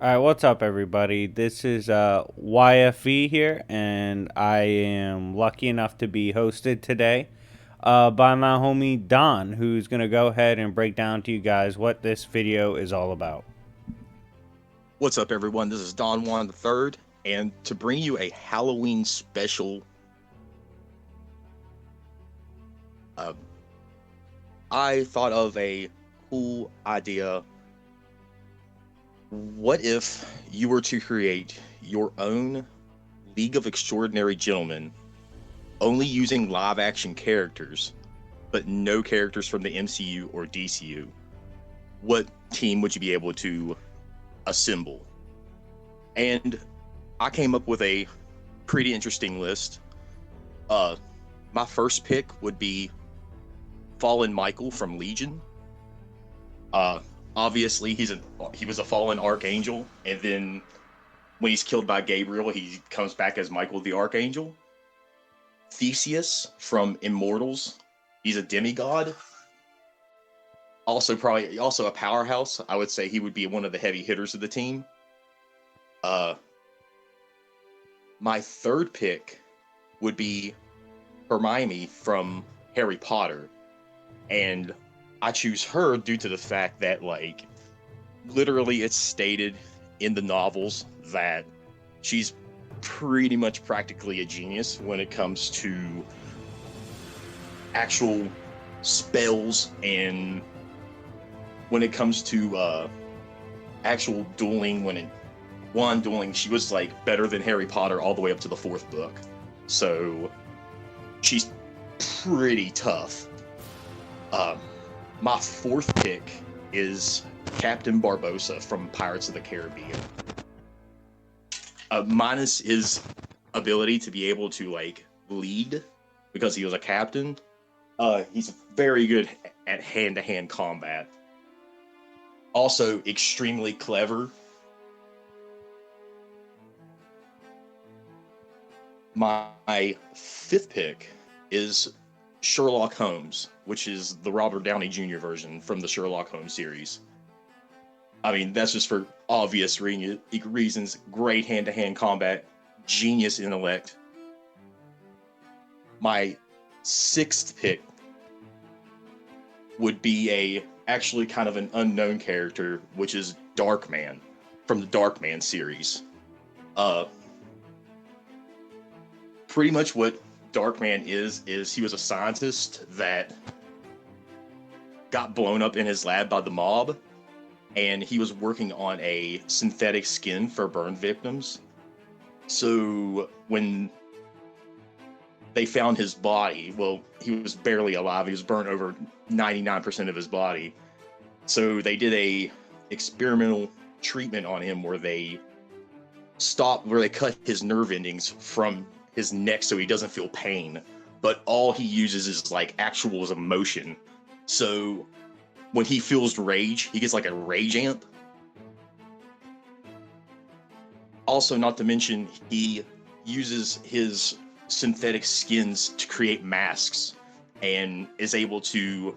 All right, what's up, everybody? This is YFV here, and I am lucky enough to be hosted today by my homie Don, who's going to go ahead and break down to you guys what this video is all about. What's up, everyone? This is Don Juan III, and to bring you a Halloween special, uh, I thought of a cool idea. What if you were to create your own League of Extraordinary Gentlemen, only using live action characters, but no characters from the MCU or DCU? What team would you be able to assemble? And I came up with a pretty interesting list. My first pick would be Fallen Michael from Legion. Uh, Obviously, he was a fallen archangel, and then when he's killed by Gabriel, he comes back as Michael the Archangel. Theseus from Immortals, he's a demigod. Also a powerhouse. I would say he would be one of the heavy hitters of the team. Uh, my third pick would be Hermione from Harry Potter, and I choose her due to the fact that, like, literally it's stated in the novels that she's pretty much practically a genius when it comes to actual spells, and when it comes to actual dueling, wand dueling, she was like better than Harry Potter all the way up to the fourth book. So she's pretty tough. My fourth pick is Captain Barbossa from Pirates of the Caribbean. Minus his ability to be able to, like, lead because he was a captain, he's very good at hand-to-hand combat. Also extremely clever. My fifth pick is Sherlock Holmes, which is the Robert Downey Jr. version from the Sherlock Holmes series. I mean, that's just for obvious reasons. Great hand-to-hand combat, genius intellect. My sixth pick would be actually kind of an unknown character, which is Darkman from the Darkman series. Pretty much what Darkman is he was a scientist that got blown up in his lab by the mob, and he was working on a synthetic skin for burn victims. So when they found his body, well, he was barely alive. He was burned over 99% of his body. So they did a experimental treatment on him where they cut his nerve endings from his neck so he doesn't feel pain, but all he uses is like actual emotion. So when he feels rage, he gets like a rage amp. Also, not to mention, he uses his synthetic skins to create masks and is able to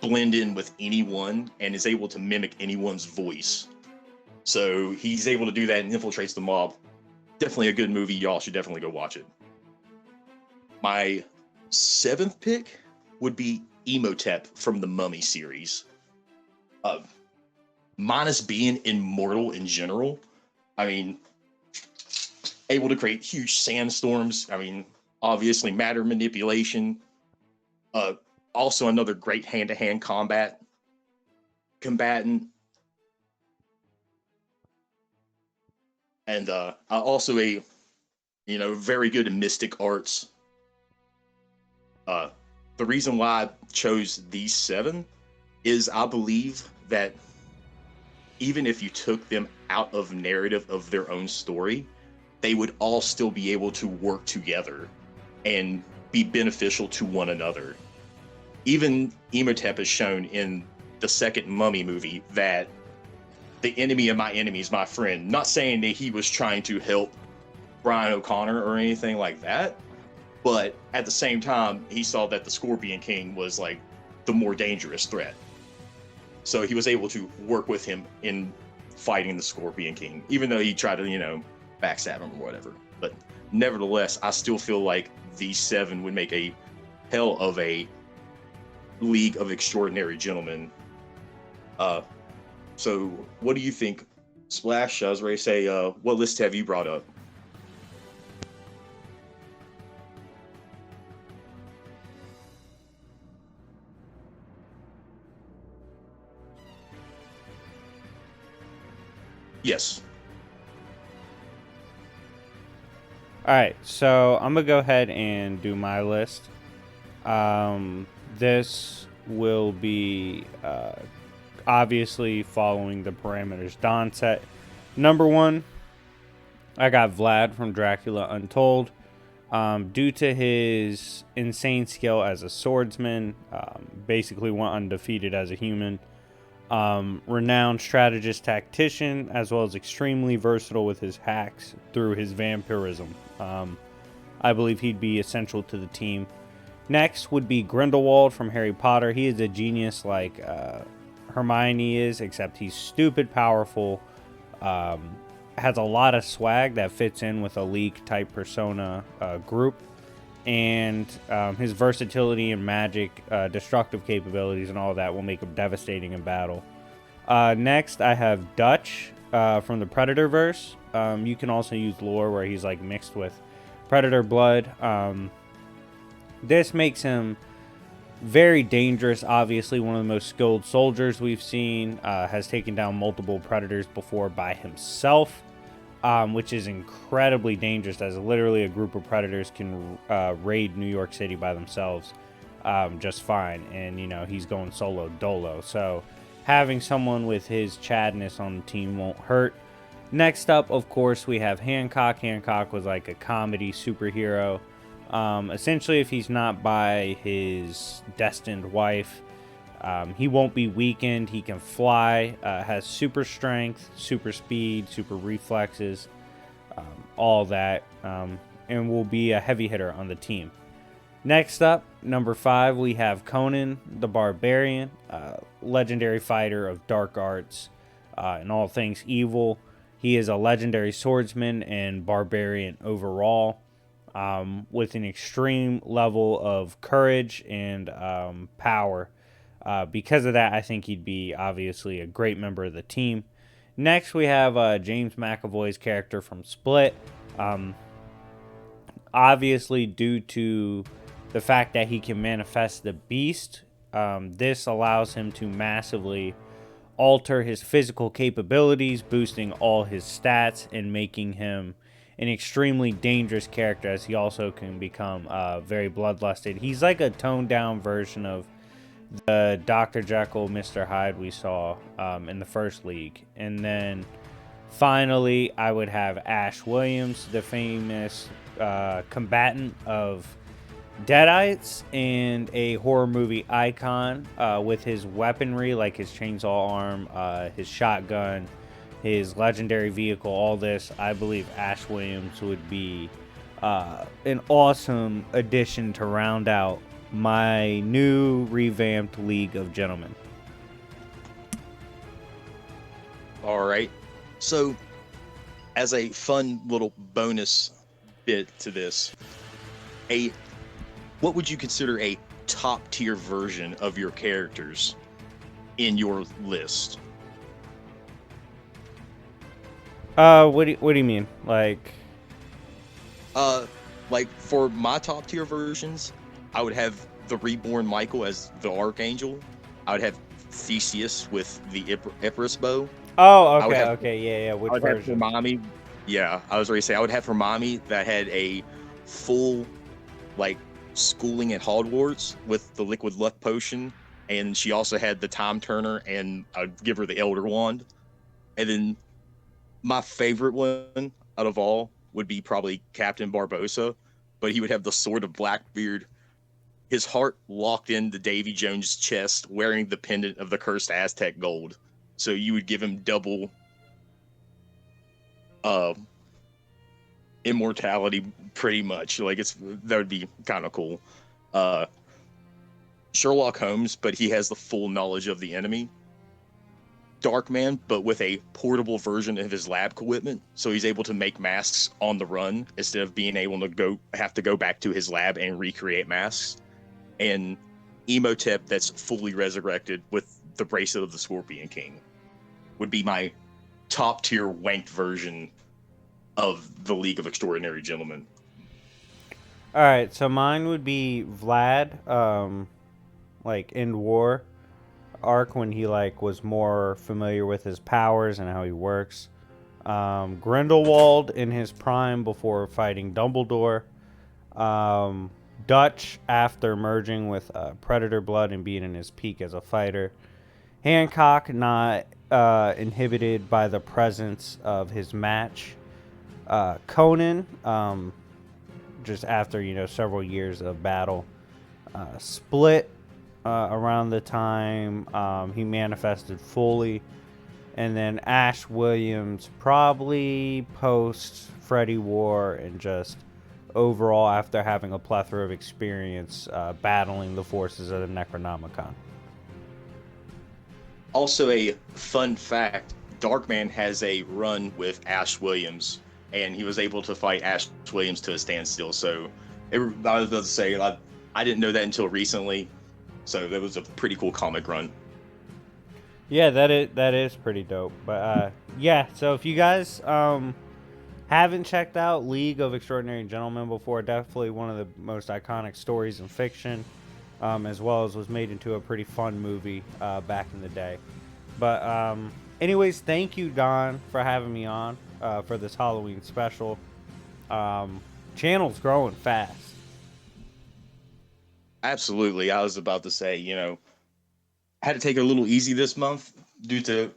blend in with anyone and is able to mimic anyone's voice. So he's able to do that and infiltrates the mob. Definitely a good movie. Y'all should definitely go watch it. My seventh pick would be Imhotep from the Mummy series. Minus being immortal in general, I mean, able to create huge sandstorms. I mean, obviously matter manipulation. Also another great hand-to-hand combatant. And also very good in mystic arts. The reason why I chose these 7 is I believe that even if you took them out of narrative of their own story, they would all still be able to work together and be beneficial to one another. Even Imhotep has shown in the second Mummy movie that the enemy of my enemy is my friend. Not saying that he was trying to help Brian O'Connor or anything like that, but at the same time, he saw that the Scorpion King was like the more dangerous threat. So he was able to work with him in fighting the Scorpion King, even though he tried to, backstab him or whatever. But nevertheless, I still feel like these 7 would make a hell of a League of Extraordinary Gentlemen. So what do you think, Splash? I was ready to say, what list have you brought up? Yes. All right, so I'm gonna go ahead and do my list. This will be obviously following the parameters Don set. Number 1, I got Vlad from Dracula Untold. Due to his insane skill as a swordsman, basically went undefeated as a human. Renowned strategist tactician, as well as extremely versatile with his hacks through his vampirism. I believe he'd be essential to the team. Next would be Grindelwald from Harry Potter. He is a genius like Hermione is, except he's stupid powerful. Has a lot of swag that fits in with a league type persona group. And his versatility and magic, destructive capabilities, and all of that will make him devastating in battle. Next, I have Dutch from the Predator verse. You can also use lore where he's like mixed with Predator blood. This makes him very dangerous. Obviously, one of the most skilled soldiers we've seen. Has taken down multiple Predators before by himself. Which is incredibly dangerous, as literally a group of Predators can raid New York City by themselves just fine. And, he's going solo dolo. So having someone with his Chadness on the team won't hurt. Next up, of course, we have Hancock. Hancock was like a comedy superhero. Essentially, if he's not by his destined wife, he won't be weakened. He can fly, has super strength, super speed, super reflexes, all that, and will be a heavy hitter on the team. Next up, number 5, we have Conan the Barbarian, legendary fighter of dark arts and all things evil. He is a legendary swordsman and barbarian overall, with an extreme level of courage and power. Because of that, I think he'd be obviously a great member of the team. Next, we have James McAvoy's character from Split. Obviously, due to the fact that he can manifest the beast, this allows him to massively alter his physical capabilities, boosting all his stats and making him an extremely dangerous character, as he also can become very bloodlusted. He's like a toned down version of the Dr. Jekyll, Mr. Hyde we saw in the first league. And then finally, I would have Ash Williams, the famous combatant of Deadites and a horror movie icon, with his weaponry, like his chainsaw arm, his shotgun, his legendary vehicle, all this. I believe Ash Williams would be an awesome addition to round out my new revamped League of Gentlemen. All right. So, as a fun little bonus bit to this, what would you consider a top tier version of your characters in your list? What do you mean? Like For my top tier versions, I would have the Reborn Michael as the Archangel. I would have Theseus with the Icarus bow. Oh, okay, yeah. Which version? For mommy, yeah, I was ready to say I would have for mommy that had a full, schooling at Hogwarts with the Liquid Luck potion, and she also had the Time Turner, and I'd give her the Elder Wand. And then my favorite one out of all would be probably Captain Barbossa, but he would have the Sword of Blackbeard, his heart locked into Davy Jones' chest, wearing the pendant of the cursed Aztec gold. So you would give him double immortality, pretty much. That would be kind of cool. Sherlock Holmes, but he has the full knowledge of the enemy. Darkman, but with a portable version of his lab equipment. So he's able to make masks on the run instead of being able to have to go back to his lab and recreate masks. And Emotep that's fully resurrected with the bracelet of the Scorpion King would be my top tier wanked version of the League of Extraordinary Gentlemen. All right, so mine would be Vlad, like End War arc when he like was more familiar with his powers and how he works. Grindelwald in his prime before fighting Dumbledore. Um, Dutch after merging with Predator Blood and being in his peak as a fighter. Hancock not inhibited by the presence of his match. Conan, just after several years of battle. Split around the time he manifested fully, and then Ash Williams probably post Freddy War and just overall after having a plethora of experience battling the forces of the Necronomicon. Also, a fun fact: Darkman has a run with Ash Williams, and he was able to fight Ash Williams to a standstill. So, I was about to say, I didn't know that until recently. So that was a pretty cool comic run. Yeah, that is pretty dope. But yeah, so if you guys haven't checked out League of Extraordinary Gentlemen before, definitely one of the most iconic stories in fiction, as well as was made into a pretty fun movie back in the day. But anyways, thank you, Don, for having me on for this Halloween special. Channel's growing fast. Absolutely. I was about to say, I had to take it a little easy this month due to,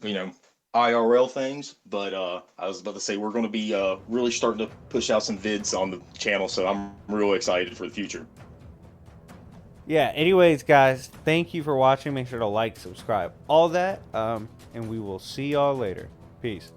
IRL things, but I was about to say we're going to be really starting to push out some vids on the channel, so I'm real excited for the future. Yeah, anyways, guys, thank you for watching. Make sure to like, subscribe, all that, and we will see y'all later. Peace.